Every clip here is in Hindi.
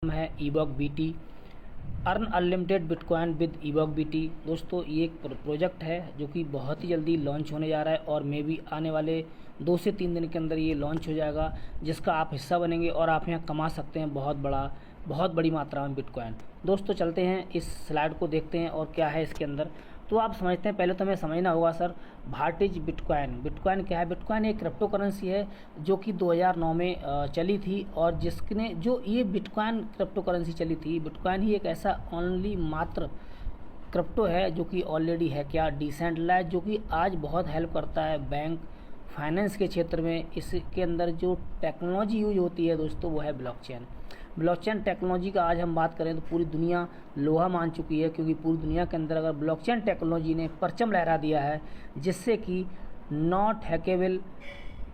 है ईबॉक बीटी। अर्न अनलिमिटेड बिटकॉइन विद ईबॉक बीटी। दोस्तों ये एक प्रोजेक्ट है जो कि बहुत ही जल्दी लॉन्च होने जा रहा है और मे भी आने वाले 2 से 3 दिन के अंदर ये लॉन्च हो जाएगा, जिसका आप हिस्सा बनेंगे और आप यहाँ कमा सकते हैं बहुत बड़ी मात्रा में बिटकॉइन। दोस्तों चलते हैं इस स्लाइड को देखते हैं और क्या है इसके अंदर। तो आप समझते हैं, पहले तो हमें समझना होगा sir what is bitcoin. Bitcoin क्या है? बिटकॉइन एक क्रिप्टो करेंसी है जो कि 2009 में चली थी और जिसने जो ये बिटकॉइन क्रिप्टो करेंसी चली थी, बिटकॉइन ही एक ऐसा ओनली मात्र क्रिप्टो है जो कि ऑलरेडी है क्या डिसेंट्रलाइज, जो कि आज बहुत हेल्प करता है बैंक फाइनेंस के क्षेत्र में। इसके अंदर जो टेक्नोलॉजी यूज होती है दोस्तों वो है ब्लॉकचेन। ब्लॉकचेन टेक्नोलॉजी का आज हम बात करें तो पूरी दुनिया लोहा मान चुकी है, क्योंकि पूरी दुनिया के अंदर अगर ब्लॉकचेन टेक्नोलॉजी ने परचम लहरा दिया है जिससे कि नॉट हैकेबल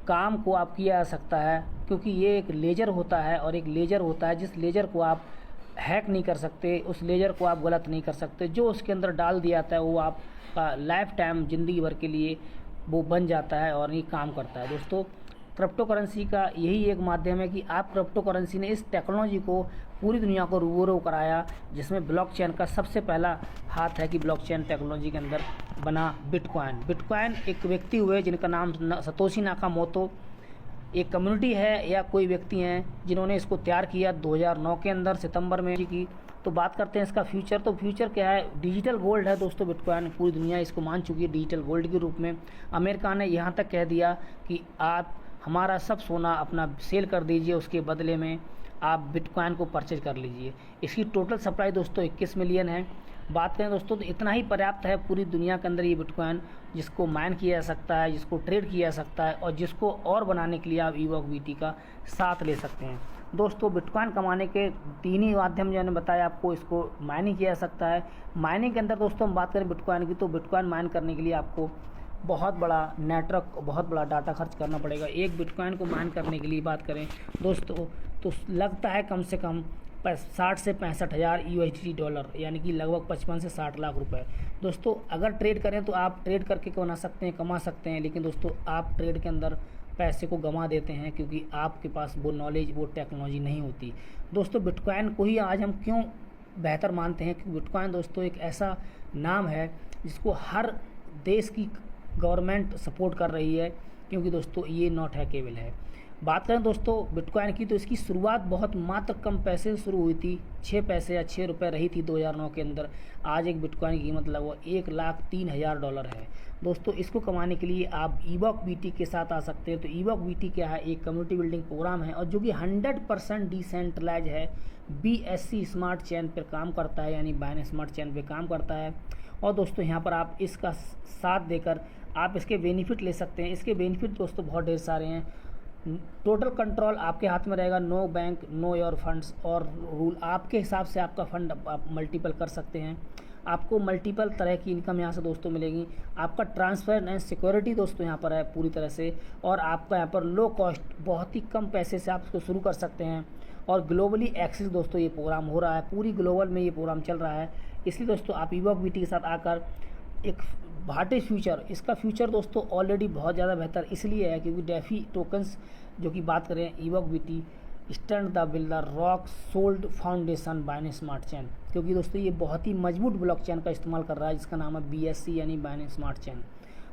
काम को आप किया जा सकता है, क्योंकि ये एक लेजर होता है और एक लेजर होता है जिस लेजर को आप हैक नहीं कर सकते, उस लेजर को आप गलत नहीं कर सकते। जो उसके अंदर डाल दिया जाता है वो आपका लाइफ टाइम ज़िंदगी भर के लिए वो बन जाता है और ये काम करता है। दोस्तों क्रिप्टो करेंसी का यही एक माध्यम है कि आप क्रिप्टो करेंसी ने इस टेक्नोलॉजी को पूरी दुनिया को रूबरू कराया, जिसमें ब्लॉकचेन का सबसे पहला हाथ है कि ब्लॉकचेन टेक्नोलॉजी के अंदर बना बिटकॉइन। बिटकॉइन एक व्यक्ति हुए जिनका नाम सतोशी नाकामोटो, एक कम्युनिटी है या कोई व्यक्ति हैं जिन्होंने इसको तैयार किया 2009 के अंदर सितंबर में की। तो बात करते हैं इसका फ्यूचर। तो फ्यूचर क्या है? डिजिटल गोल्ड है दोस्तों बिटकॉइन। पूरी दुनिया इसको मान चुकी है डिजिटल गोल्ड के रूप में। अमेरिका ने यहाँ तक कह दिया कि आप हमारा सब सोना अपना सेल कर दीजिए, उसके बदले में आप बिटकॉइन को परचेज कर लीजिए। इसकी टोटल सप्लाई दोस्तों 21 मिलियन है। बात करें दोस्तों तो इतना ही पर्याप्त है पूरी दुनिया के अंदर ये बिटकॉइन, जिसको माइन किया जा सकता है, जिसको ट्रेड किया जा सकता है और जिसको और बनाने के लिए आप ईबॉक बीटी का साथ ले सकते हैं। दोस्तों बिटकॉइन कमाने के 3 ही माध्यम जो मैंने बताया आपको, इसको माइनिंग किया जा सकता है। माइनिंग के अंदर दोस्तों हम बात करें बिटकॉइन की, तो बिटकॉइन माइन करने के लिए आपको बहुत बड़ा नेटवर्क, बहुत बड़ा डाटा खर्च करना पड़ेगा। एक बिटकॉइन को माइन करने के लिए बात करें दोस्तों तो लगता है कम से कम 60 से 65 हज़ार USD डॉलर, यानी कि लगभग 55 से 60 लाख रुपए। दोस्तों अगर ट्रेड करें तो आप ट्रेड करके कमा सकते हैं, लेकिन दोस्तों आप ट्रेड के अंदर पैसे को गंवा देते हैं क्योंकि आपके पास वो नॉलेज, वो टेक्नोलॉजी नहीं होती। दोस्तों बिटकॉइन को ही आज हम क्यों बेहतर मानते हैं? क्योंकि बिटकॉइन दोस्तों एक ऐसा नाम है जिसको हर देश की गवर्नमेंट सपोर्ट कर रही है, क्योंकि दोस्तों ये नॉट हैकेबल है। बात करें दोस्तों बिटकॉइन की, तो इसकी शुरुआत बहुत मात्र कम पैसे से शुरू हुई थी। 6 पैसे या 6 रुपये रही थी 2009 के अंदर। आज एक बिटकॉइन की कीमत लगभग $1,03,000 है। दोस्तों इसको कमाने के लिए आप ईबॉक बीटी के साथ आ सकते हैं। तो ईबॉक बीटी क्या है? एक कम्युनिटी बिल्डिंग प्रोग्राम है और जो कि 100% डिसेंट्रलाइज है, BSC स्मार्ट चेन पर काम करता है, यानी बाइनेंस स्मार्ट चेन पर काम करता है। और दोस्तों यहाँ पर आप इसका साथ देकर आप इसके बेनिफिट ले सकते हैं। इसके बेनिफिट दोस्तों बहुत ढेर सारे हैं। टोटल कंट्रोल आपके हाथ में रहेगा, no bank no your funds, और रूल आपके हिसाब से आपका फंड आप मल्टीपल कर सकते हैं। आपको मल्टीपल तरह की इनकम यहाँ से दोस्तों मिलेगी। आपका ट्रांसफर एंड सिक्योरिटी दोस्तों यहाँ पर है पूरी तरह से, और आपका यहाँ पर लो कॉस्ट, बहुत ही कम पैसे से आप इसको शुरू कर सकते हैं। और ग्लोबली एक्सेस दोस्तों ये प्रोग्राम हो रहा है, पूरी ग्लोबल में ये प्रोग्राम चल रहा है। इसलिए दोस्तों आप ईबॉक बीटी के साथ आकर एक भाटे फ्यूचर, इसका फ्यूचर दोस्तों ऑलरेडी बहुत ज़्यादा बेहतर इसलिए है क्योंकि डेफी टोकन्स जो कि बात करें ईबॉक बीटी stand the builder rock solid foundation Binance smart chain, क्योंकि दोस्तों ये बहुत ही मजबूत ब्लॉकचेन का इस्तेमाल कर रहा है जिसका नाम है BSC यानी बाइनेंस स्मार्ट चेन।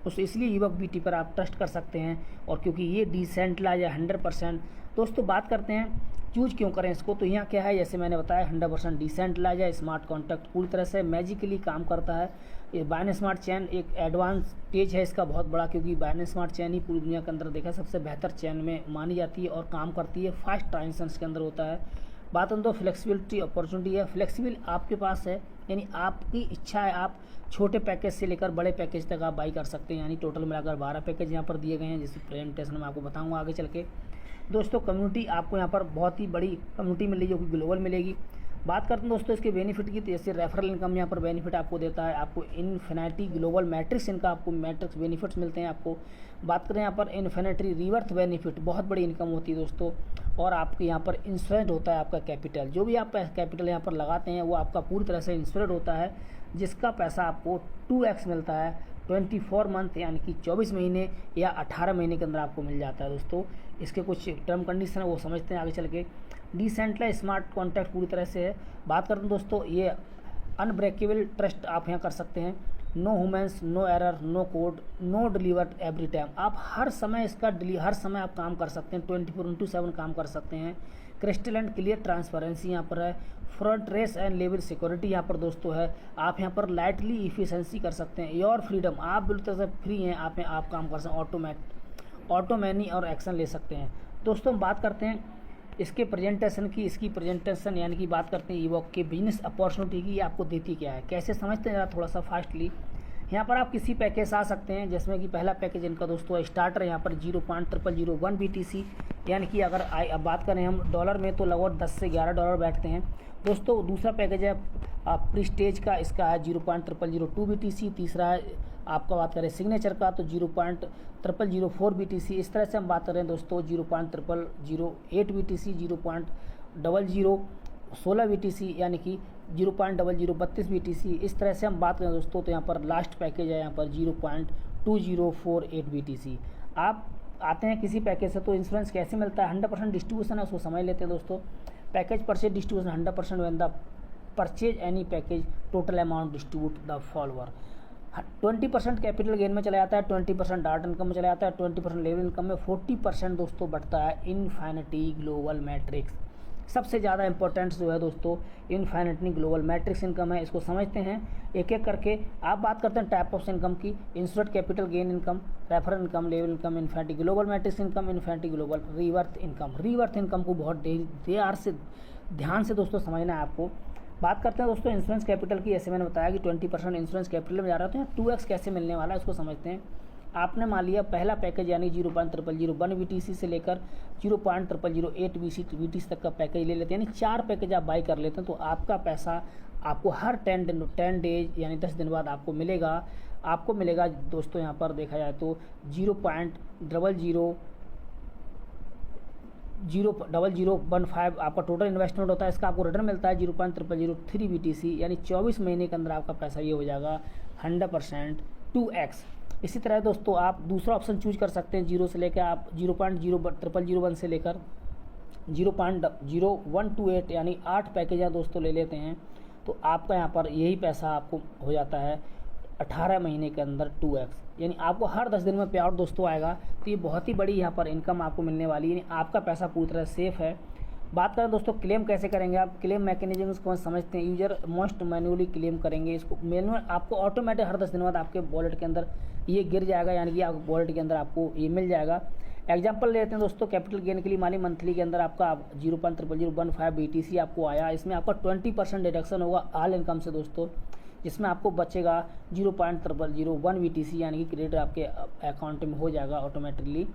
दोस्तों इसलिए ईबॉक बीटी पर आप ट्रस्ट कर सकते हैं, और क्योंकि ये डिसेंट्रलाइज है 100%। दोस्तों बात करते हैं चूज क्यों करें इसको, तो यहाँ क्या है, जैसे मैंने बताया 100% डिसेंट्रलाइज है, स्मार्ट कॉन्ट्रैक्ट पूरी तरह से मैजिकली काम करता है। ये बाइनेंस स्मार्ट चेन एक एडवांस स्टेज है इसका बहुत बड़ा, क्योंकि बाइनेंस स्मार्ट चेन ही पूरी दुनिया के अंदर देखा सबसे बेहतर चेन में मानी जाती है और काम करती है, फास्ट ट्रांजेक्शंस के अंदर होता है। बात हम तो फ्लेक्सिबिलिटी अपॉर्चुनिटी है, फ्लेक्सिबल आपके पास है, यानी आपकी इच्छा है, आप छोटे पैकेज से लेकर बड़े पैकेज तक आप बाई कर सकते हैं। यानी टोटल मिलाकर 12 पैकेज यहाँ पर दिए गए हैं, जिस प्रेजेंटेशन में आपको बताऊंगा आगे चल के। दोस्तों कम्युनिटी आपको यहाँ पर बहुत ही बड़ी कम्युनिटी मिलेगी जो कि ग्लोबल मिलेगी। बात करते हैं दोस्तों इसके बेनिफिट की, तो जैसे रेफरल इनकम यहाँ पर बेनिफिट आपको देता है, आपको इन्फिनिटी ग्लोबल मैट्रिक्स इनका आपको मैट्रिक्स बेनिफिट्स मिलते हैं आपको। बात करें यहाँ पर इन्फिनिटी रिवर्थ बेनिफिट, बहुत बड़ी इनकम होती है दोस्तों। और आपके यहाँ पर इंश्योरेंस होता है आपका कैपिटल, जो भी आप कैपिटल यहाँ पर लगाते हैं वो आपका पूरी तरह से इंश्योरेंस होता है, जिसका पैसा आपको 2x मिलता है 24 मंथ, यानी कि 24 महीने या 18 महीने के अंदर आपको मिल जाता है। दोस्तों इसके कुछ टर्म कंडीशन है वो समझते हैं आगे चल के। डिसेंट्रलाइज स्मार्ट कॉन्ट्रैक्ट पूरी तरह से है। बात करते हैं दोस्तों, ये अनब्रेकेबल ट्रस्ट आप यहाँ कर सकते हैं। No humans, no error, no code, no delivered every time. आप हर समय इसका हर समय आप काम कर सकते हैं, 24/7 काम कर सकते हैं। क्रिस्टल एंड क्लियर ट्रांसपेरेंसी यहाँ पर है। Front race and level security यहाँ पर दोस्तों है। आप यहाँ पर लाइटली इफिशिएंसी कर सकते हैं। योर फ्रीडम, आप बिल्कुल से फ्री हैं, आप काम कर सकते हैं। ऑटोमैनी और एक्शन ले सकते हैं। दोस्तों हम बात करते हैं इसके प्रेजेंटेशन की। इसकी प्रेजेंटेशन यानी कि बात करते हैं ईवॉक के बिजनेस अपॉर्चुनिटी की, ये आपको देती क्या है, कैसे समझते हैं जरा थोड़ा सा फास्टली। यहाँ पर आप किसी पैकेज आ सकते हैं, जिसमें कि पहला पैकेज इनका दोस्तों स्टार्टर यहाँ पर 0.0001 BTC, यानी कि अगर अब बात करें हम डॉलर में तो लगभग 10 से 11 डॉलर बैठते हैं दोस्तों। दूसरा पैकेज है प्रीस्टेज का, इसका है 0.0002 BTC। तीसरा है आपका बात करें सिग्नेचर का तो 0.0004 BTC। इस तरह से हम बात करें दोस्तों 0.0008 BTC, 0.0016 BTC, यानी कि 0.0032 BTC। इस तरह से हम बात करें दोस्तों तो यहाँ पर लास्ट पैकेज है यहाँ पर 0.2048 BTC। आप आते हैं किसी पैकेज से तो इंश्योरेंस कैसे मिलता है, 100% डिस्ट्रीब्यूशन है, उसको समझ लेते हैं दोस्तों। Package purchase distribution 100% when the purchase any package total amount distribute the follower. 20% capital gain में चला जाता है, 20% डार्ट इनकम में चला जाता है, 20% लेवल इनकम में, 40% दोस्तों बढ़ता है इनफिनिटी ग्लोबल मैट्रिक्स। सबसे ज़्यादा इंपॉर्टेंट जो है दोस्तों इनफिनिटी ग्लोबल मैट्रिक्स इनकम है। इसको समझते हैं एक एक करके। आप बात करते हैं टाइप ऑफ इनकम की, instant capital gain income, referral income, level income, infinity global matrix income, infinity global rebirth income. Rebirth income को बहुत ध्यान से दोस्तों समझना है आपको। बात करते हैं दोस्तों इंश्योरेंस कैपिटल की। ऐसे मैंने बताया कि 20% इंश्योरेंस कैपिटल में जा रहा है, तो यहाँ 2x कैसे मिलने वाला है उसको समझते हैं। आपने मान लिया पहला पैकेज यानी 0.0001 BTC से लेकर 0.0008 BTC तक का पैकेज ले लेते हैं, यानी 4 पैकेज आप बाई कर लेते हैं, तो आपका पैसा आपको हर 10 डेज यानी 10 दिन बाद आपको मिलेगा दोस्तों। यहाँ पर देखा जाए तो 0.0015 आपका टोटल इन्वेस्टमेंट होता है। इसका आपको रिटर्न मिलता है 0.0003 BTC, यानी 24 महीने के अंदर आपका पैसा ये हो जाएगा 100% 2x। इसी तरह दोस्तों आप दूसरा ऑप्शन चूज कर सकते हैं, 0 से लेकर आप 0.0001 से लेकर 0.0128 यानी 8 पैकेज दोस्तों ले लेते हैं, तो आपका यहाँ पर यही पैसा आपको हो जाता है 18 महीने के अंदर 2x, यानी आपको हर 10 दिन में पे आउट दोस्तों आएगा। तो ये बहुत ही बड़ी यहाँ पर इनकम आपको मिलने वाली है, यानी आपका पैसा पूरी तरह सेफ है। बात करें दोस्तों क्लेम कैसे करेंगे, आप क्लेम मैकेनिज्म को समझते हैं। यूजर मोस्ट मैनुअली क्लेम करेंगे, इसको मैनुअल आपको ऑटोमेटिक हर 10 दिन बाद आपके वॉलेट के अंदर ये गिर जाएगा, यानी कि आपको वॉलेट के अंदर आपको ये मिल जाएगा। एग्जाम्पल लेते हैं दोस्तों कैपिटल गेन के लिए, मानी मंथली के अंदर आपका 0.0015 BTC आपको आया, इसमें आपका 20% डिडक्शन होगा ऑल इनकम से दोस्तों, जिसमें आपको बचेगा 0.0001 BTC, यानी कि क्रेडिट आपके अकाउंट में हो जाएगा ऑटोमेटिकली।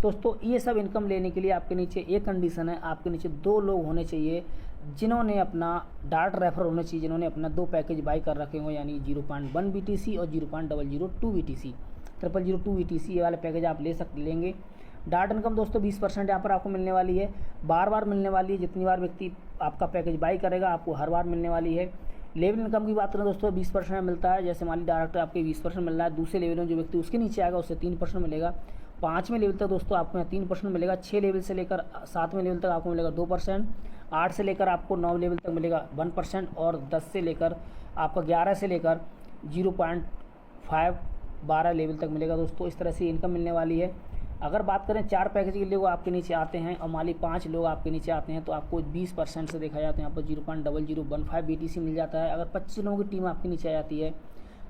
दोस्तों ये सब इनकम लेने के लिए आपके नीचे एक कंडीशन है, आपके नीचे 2 लोग होने चाहिए जिन्होंने अपना डार्ट रेफर होने चाहिए, जिन्होंने अपना 2 पैकेज बाई कर रखे हो, यानी 0.1 BTC और 0.002 BTC। 0.002 BTC ये वाले पैकेज आप लेंगे। डार्ट इनकम दोस्तों 20% यहाँ पर आपको मिलने वाली है, बार मिलने वाली है। जितनी बार व्यक्ति आपका पैकेज बाई करेगा आपको हर बार मिलने वाली है। लेवल इनकम की बात करें दोस्तों 20% मिलता है, जैसे मान ली डायरेक्टर आपके 20% मिल रहा है, दूसरे लेवल में जो व्यक्ति उसके नीचे आएगा उससे 3% मिलेगा। 5वें लेवल तक दोस्तों आपको यहाँ 3% मिलेगा। 6 लेवल से लेकर 7वें लेवल तक आपको मिलेगा 2%। 8 से लेकर आपको 9 लेवल तक मिलेगा 1%, और 10 से लेकर आपका 11 से लेकर 0.5 12 लेवल तक मिलेगा दोस्तों। इस तरह से इनकम मिलने वाली है। अगर बात करें 4 पैकेज के लोग आपके नीचे आते हैं और मान ली 5 लोग आपके नीचे आते हैं, तो आपको 20% से देखा जाए तो यहाँ पर 0.0015 BTC मिल जाता है। अगर 25 लोगों की टीम आपके नीचे आ जाती है,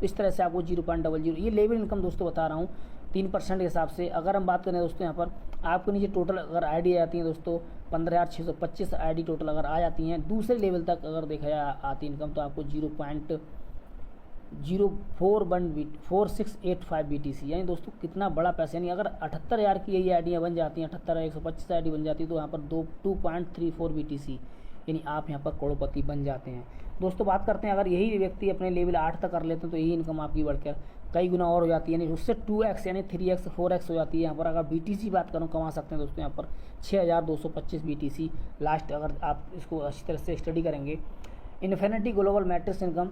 इस तरह से आपको 0.00 ये लेवल इनकम दोस्तों बता रहा हूँ 3% के हिसाब से। अगर हम बात करें दोस्तों यहाँ पर आपके नीचे टोटल अगर ID आ जाती हैं दोस्तों 15,625 ID टोटल अगर आ जाती हैं, दूसरे लेवल तक अगर देखा जाए आती इनकम, तो आपको 0.4685 BTC, यानी दोस्तों कितना बड़ा पैसा। यानी अगर 78,000 की यही आईडियाँ बन जाती हैं, 78,125 ID बन जाती है, तो यहाँ पर 2.34 BTC, यानी आप यहाँ पर करोड़पति बन जाते हैं दोस्तों। बात करते हैं अगर यही व्यक्ति अपने लेवल 8 तक कर लेते हैं, तो यही इनकम आपकी बढ़कर कई गुना और हो जाती है, यानी उससे 2x यानी 3x 4x हो जाती है। यहाँ पर अगर BTC बात करूँ कमा सकते हैं दोस्तों यहाँ पर 6,225 BTC लास्ट, अगर आप इसको अच्छी तरह से स्टडी करेंगे। इन्फिनिटी ग्लोबल मैट्रिक्स इनकम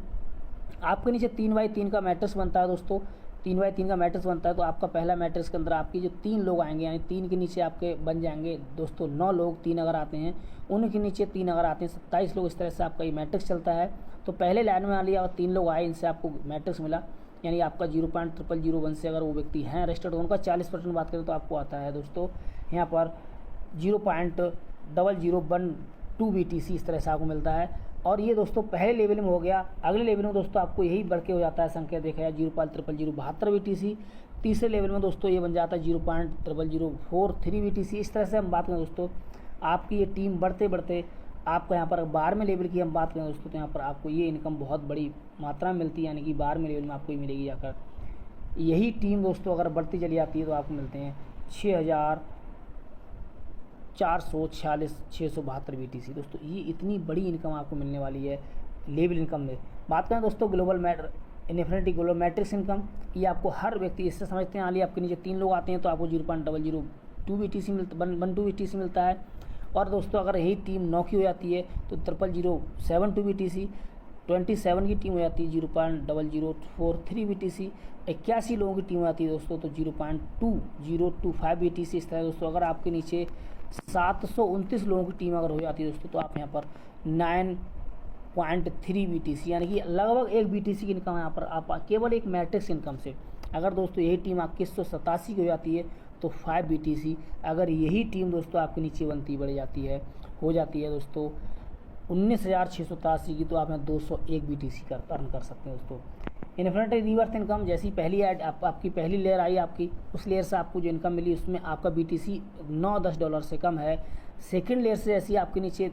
आपके नीचे 3x3 का मैट्रिक्स बनता है दोस्तों। 3x3 का मैट्रिक्स बनता है, तो आपका पहला मैट्रिक्स के अंदर आपकी जो 3 लोग आएंगे, यानी 3 के नीचे आपके बन जाएंगे दोस्तों 9 लोग, 3 अगर आते हैं, उनके नीचे 3 अगर आते हैं 27 लोग। इस तरह से आपका ये मैट्रिक्स चलता है। तो पहले लाइन में आ लिया और 3 लोग आए, इनसे आपको मैट्रिक्स मिला, यानी आपका 0.0001 से अगर वो व्यक्ति हैं रजिस्टर्ड, तो उनका 40% बात करें तो आपको आता है दोस्तों यहाँ पर 0.0012 BTC, इस तरह से आपको मिलता है। और ये दोस्तों पहले लेवल में हो गया। अगले लेवल में दोस्तों आपको यही बढ़ के हो जाता है, संख्या देखा है 0.0072 BTC। तीसरे लेवल में दोस्तों ये बन जाता है 0.0043 BTC। इस तरह से हम बात करें दोस्तों, आपकी ये टीम बढ़ते बढ़ते आपको यहाँ पर 12वें लेवल की हम बात करें दोस्तों, तो यहाँ पर आपको ये इनकम बहुत बड़ी मात्रा में मिलती है, यानी कि 12वें लेवल में आपको ये मिलेगी जाकर। यही टीम दोस्तों अगर बढ़ती चली जाती है तो आपको मिलते हैं 6,446,672 BTC। दोस्तों ये इतनी बड़ी इनकम आपको मिलने वाली है लेवल इनकम में। बात करें दोस्तों global infinity global matrix income, ये आपको हर व्यक्ति इससे समझते हैं, आलिए आपके नीचे 3 लोग आते हैं तो आपको 0.002 BTC मिलता 12 BTC मिलता है। और दोस्तों अगर यही टीम 9 की हो जाती है तो 0.0072 BTC, 27 की टीम हो जाती है 0.0043 BTC, 81 लोगों की टीम हो जाती है दोस्तों तो 0.2025 BTC। इस तरह दोस्तों अगर आपके नीचे 729 लोगों की टीम अगर हो जाती है दोस्तों तो आप यहाँ पर 9.3 BTC, यानी कि लगभग 1 BTC की इनकम यहाँ पर आप केवल एक मैट्रिक्स इनकम से। अगर दोस्तों यही टीम आपकी 187 की हो जाती है तो 5 BTC। अगर यही टीम दोस्तों आपके नीचे बनती बढ़ जाती है हो जाती है दोस्तों 19,683 की, तो आप यहाँ 201 BTC अर्न कर सकते हैं दोस्तों। इन्फिनिटी रीवर्थ इनकम, जैसी पहली ऐड आपकी पहली लेयर आई आपकी, उस लेयर से आपको जो इनकम मिली उसमें आपका BTC $9-10 से कम है। सेकेंड लेयर से जैसी आपके नीचे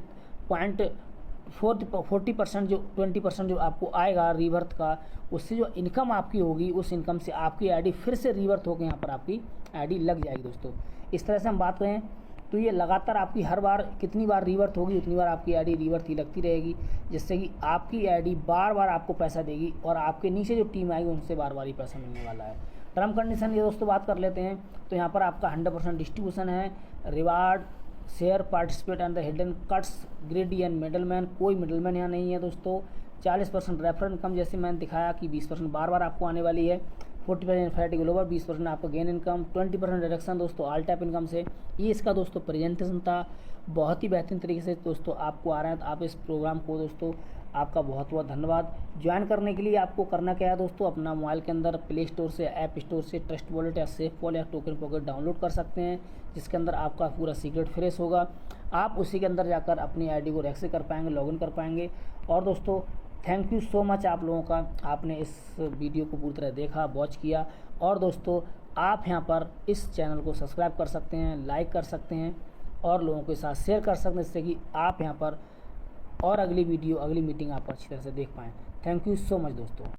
40% जो 20% जो आपको आएगा रीवर्थ का, उससे जो इनकम आपकी होगी उस इनकम से आपकी आईडी फिर से रीवर्थ होकर यहाँ पर आपकी आईडी लग जाएगी दोस्तों। इस तरह से हम बात करें तो ये लगातार आपकी हर बार कितनी बार रीवर्थ होगी उतनी बार आपकी आईडी रीवर्थ ही लगती रहेगी, जिससे कि आपकी आईडी बार बार आपको पैसा देगी और आपके नीचे जो टीम आएगी उनसे बार बार ही पैसा मिलने वाला है। टर्म कंडीशन ये दोस्तों बात कर लेते हैं तो यहाँ पर आपका 100% डिस्ट्रीब्यूशन है, reward share participate and the hidden cuts ग्रेडी and middleman, कोई मिडलमैन यहाँ नहीं है दोस्तों। 40% रेफरल इनकम, जैसे मैंने दिखाया कि 20% बार बार आपको आने वाली है। 40% इन्फिनिटी ग्लोबल, 20% आपका गेन इनकम, 20% डिडक्शन दोस्तों ऑल टाइप इनकम से। ये इसका दोस्तों प्रेजेंटेशन था, बहुत ही बेहतरीन तरीके से दोस्तों आपको आ रहे हैं। तो आप इस प्रोग्राम को दोस्तों आपका बहुत बहुत धन्यवाद। ज्वाइन करने के लिए आपको करना क्या है दोस्तों, अपना मोबाइल के अंदर प्ले स्टोर से ऐप स्टोर से ट्रस्ट वॉलेट या सेफ वॉलेट या टोकन पॉकेट डाउनलोड कर सकते हैं, जिसके अंदर आपका पूरा सीक्रेट फ्रेश होगा। आप उसी के अंदर जाकर अपनी आईडी को एक्सेस कर पाएंगे, लॉगिन कर पाएंगे। और दोस्तों थैंक यू सो मच आप लोगों का, आपने इस वीडियो को पूरी तरह देखा, वॉच किया। और दोस्तों आप यहाँ पर इस चैनल को सब्सक्राइब कर सकते हैं, लाइक कर सकते हैं और लोगों के साथ शेयर कर सकते हैं, जिससे कि आप यहाँ पर और अगली वीडियो अगली मीटिंग आप अच्छी तरह से देख पाएँ। थैंक यू सो मच दोस्तों।